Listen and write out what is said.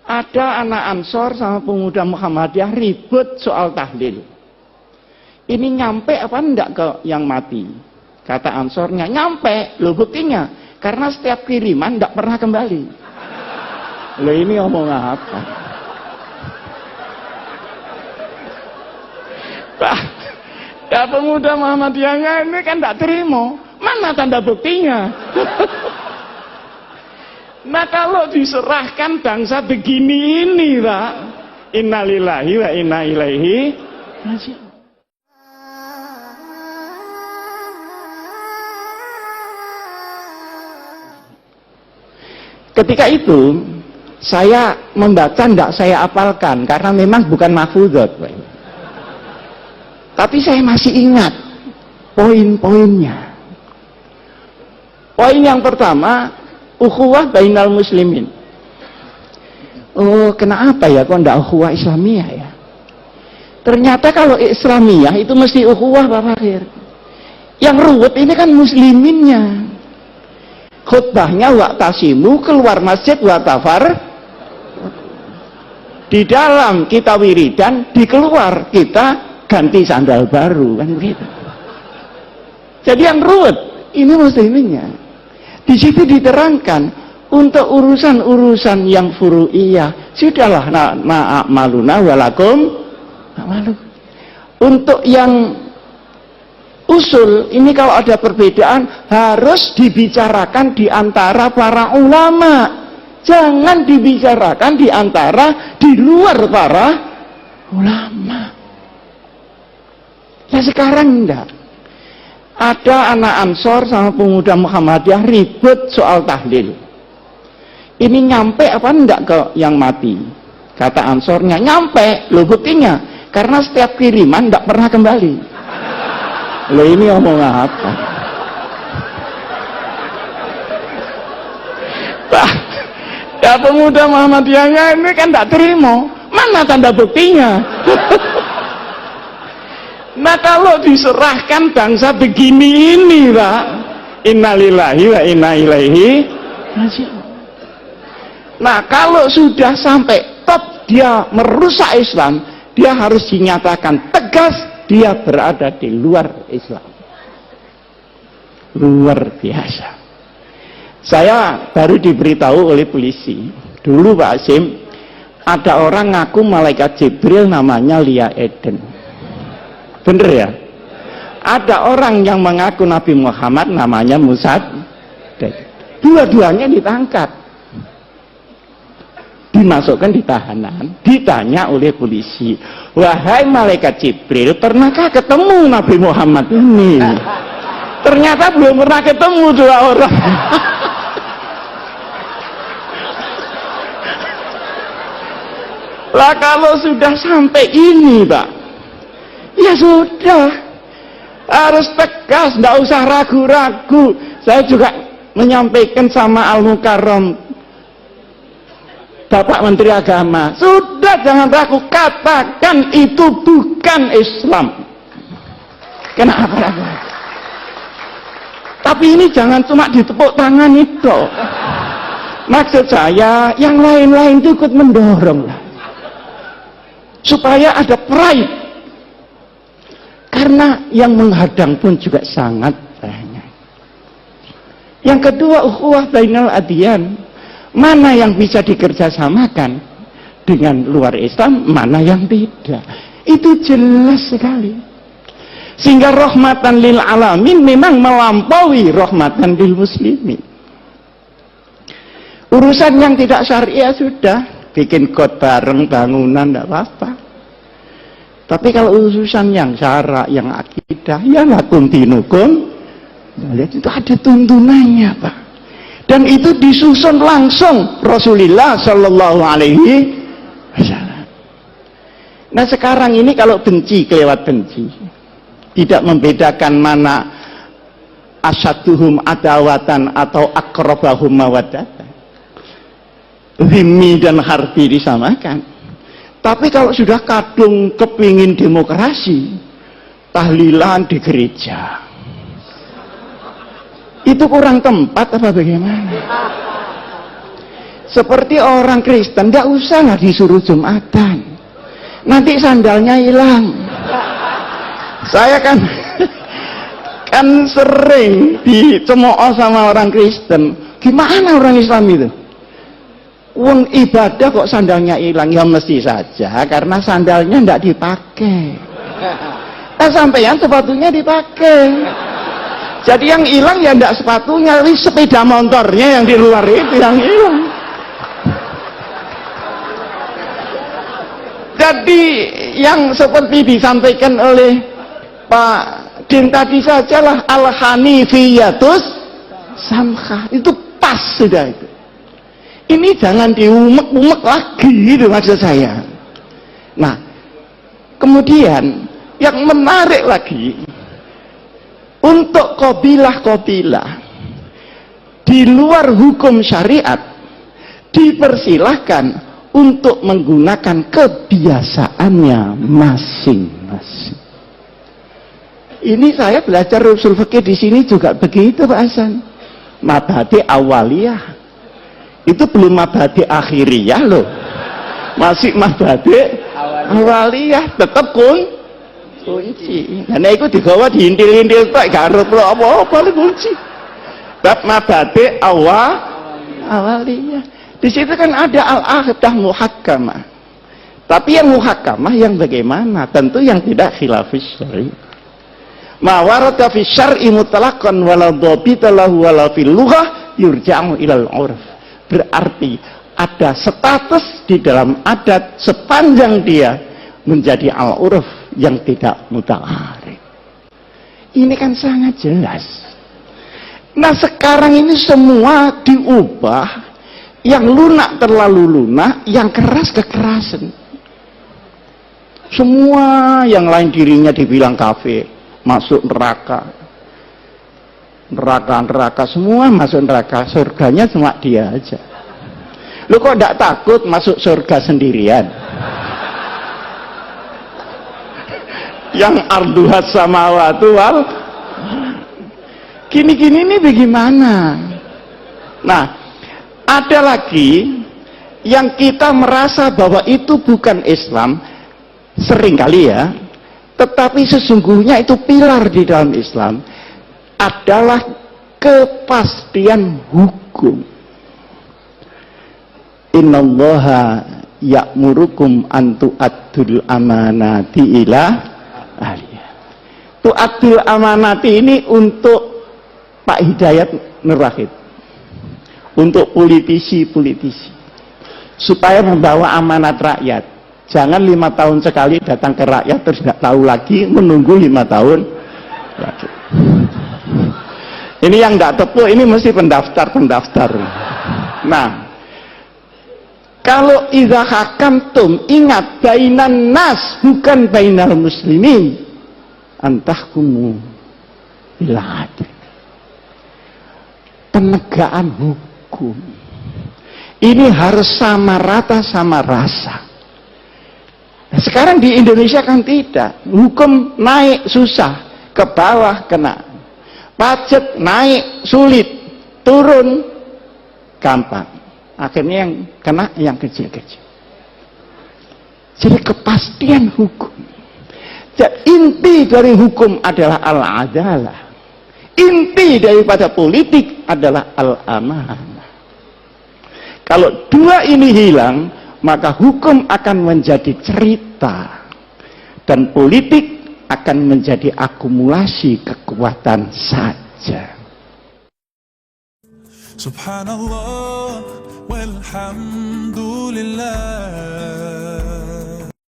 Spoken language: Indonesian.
Ada anak Ansor sama pemuda Muhammadiyah ribut soal tahlil. Ini nyampe apa enggak ke yang mati? Kata Ansornya, nyampe. Loh buktinya, karena setiap kiriman enggak pernah kembali. Loh ini ngomong apa? Pak, ya pemuda Muhammadiyahnya ini kan enggak terima. Mana tanda buktinya? Nah kalau diserahkan bangsa begini ini Pak, innalillahi wa inna ilaihi raji'un. Ketika itu saya membaca tidak saya apalkan karena memang bukan mahfuzat, tapi saya masih ingat poin-poinnya. Poin yang pertama, ukhuwah bainal muslimin. Oh, kenapa ya kok enggak ukhuwah Islamiyah ya? Ternyata kalau Islamiyah itu mesti ukhuwah Pak Fakhir. Yang ruwet ini kan musliminnya. Khutbahnya waqtasimu, keluar masjid watafar. Di dalam kita wiridan, di keluar kita ganti sandal baru kan begitu. Jadi yang ruwet ini musliminnya. Di situ diterangkan untuk urusan-urusan yang furu'iyah sudahlah ma'amaluna walakum ma'malu. Untuk yang usul ini kalau ada perbedaan harus dibicarakan di antara para ulama. Jangan dibicarakan di antara di luar para ulama. Nah sekarang enggak. Ada anak Ansor sama pemuda Muhammadiyah ribut soal tahlil. Ini nyampe apa enggak ke yang mati? Kata Ansornya, nyampe. Loh buktinya, karena setiap kiriman enggak pernah kembali. Loh ini ngomong apa? Pak, ya pemuda Muhammadiyahnya ini kan enggak terima. Mana tanda buktinya? Nah kalau diserahkan bangsa begini ini Pak, innalillahi wa inna ilaihi raji'un. Nah kalau sudah sampai top dia merusak Islam, dia harus dinyatakan tegas dia berada di luar Islam. Luar biasa. Saya baru diberitahu oleh polisi dulu Pak Sim, ada orang ngaku malaikat Jibril namanya Lia Eden. Bener ya? Ada orang yang mengaku Nabi Muhammad namanya Musa. Dua-duanya ditangkap. Dimasukkan di tahanan. Ditanya oleh polisi, wahai malaikat Jibril, pernahkah ketemu Nabi Muhammad ini? Ternyata belum pernah ketemu dua orang. Lah kalau sudah sampai ini Pak, ya sudah, harus tegas, tidak usah ragu-ragu. Saya juga menyampaikan sama Al-Mukarram, Bapak Menteri Agama, sudah jangan ragu, katakan itu bukan Islam. Kenapa ragu? Tapi ini jangan cuma ditepuk tangan itu. Maksud saya, yang lain-lain itu ikut mendorong lah, supaya ada pride. Karena yang menghadang pun juga sangat banyak. Yang kedua, ukhuwah bainal adyan. Mana yang bisa dikerjasamakan dengan luar Islam, mana yang tidak. Itu jelas sekali. Sehingga rahmatan lil alamin memang melampaui rahmatan lil muslimin. Urusan yang tidak syariah sudah, bikin kot bareng bangunan tidak apa-apa. Tapi kalau urusan yang syara, yang akidah, ya lakum dinukum, lihat itu ada tuntunannya Pak. Dan itu disusun langsung Rasulullah Shallallahu Alaihi Wasallam. Nah sekarang ini kalau benci kelewat benci, tidak membedakan mana asyaduhum adawatan atau akrobahum mawaddatan. Zimmi dan harbi disamakan. Tapi kalau sudah kadung kepingin demokrasi, tahlilan di gereja, itu kurang tempat apa bagaimana? seperti orang Kristen, nggak usah lah disuruh Jumatan, nanti sandalnya hilang. Saya kan sering dicemooh sama orang Kristen. Gimana orang Islam itu? Wong ibadah kok sandalnya hilang? Ya mesti saja karena sandalnya nggak dipakai. Sampeyan sepatunya dipakai. Jadi yang hilang ya ndak sepatunya, tapi sepeda motornya yang di luar itu yang hilang. Jadi yang seperti disampaikan oleh Pak Din tadi sajalah, al-hanifiyatus samhah, itu pas sudah itu. Ini jangan diumek-umek lagi gitu maksud saya. Nah, kemudian yang menarik lagi, untuk qabilah-qabilah di luar hukum syariat dipersilahkan untuk menggunakan kebiasaannya masing-masing. Ini saya belajar usul fikih di sini juga begitu Pak Hasan. Mabhadi awaliyah itu belum mabhadi akhiriyah loh, masih mabhadi awaliyah, tetap kunci. Nah itu digawa diintil-intil tak garut lo apa-apa kunci. Bab mabhadi awaliyah. Di situ kan ada al-aqidah muhakkamah. Tapi yang muhakkamah yang bagaimana? Tentu yang tidak khilafis syar'i. Ma warada fi syar'i mutlaqan wala dhabita lahu wala fil lughah yurja'u ilal 'urf. Berarti ada status di dalam adat sepanjang dia menjadi al-'urf yang tidak muta'arif. Ini kan sangat jelas. Nah sekarang ini semua diubah, yang lunak terlalu lunak, yang keras kekerasan. Semua yang lain dirinya dibilang kafir, masuk neraka, semua masuk neraka, surganya cuma dia aja. Lu kok tidak takut masuk surga sendirian? Yang arduhat samawatu wal, gini-gini ini bagaimana? Nah, ada lagi yang kita merasa bahwa itu bukan Islam, seringkali ya, tetapi sesungguhnya itu pilar di dalam Islam, adalah kepastian hukum. Innallaha ya'murukum an tu'addul amanati ila ahliha. Tu'addul amanati ini untuk Pak Hidayat Nur Wahid, untuk politisi-politisi, supaya membawa amanat rakyat. Jangan 5 tahun sekali datang ke rakyat terus nggak tahu lagi, menunggu 5 tahun lagi. Ini yang nggak tepu, ini mesti pendaftar. Nah, kalau idza hakamtum, ingat bainan nas bukan bainal muslimin, antahkumu bil adl. Penegakan hukum ini harus sama rata, sama rasa. Nah, sekarang di Indonesia kan tidak, hukum naik susah, ke bawah kena, pajak naik sulit, turun gampang, akhirnya yang kena yang kecil-kecil. Jadi kepastian hukum. Jadi inti dari hukum adalah al-adalah. Inti daripada politik adalah al-amanah. Kalau dua ini hilang, maka hukum akan menjadi cerita dan politik akan menjadi akumulasi kekuatan saja. Subhanallah walhamdulillah.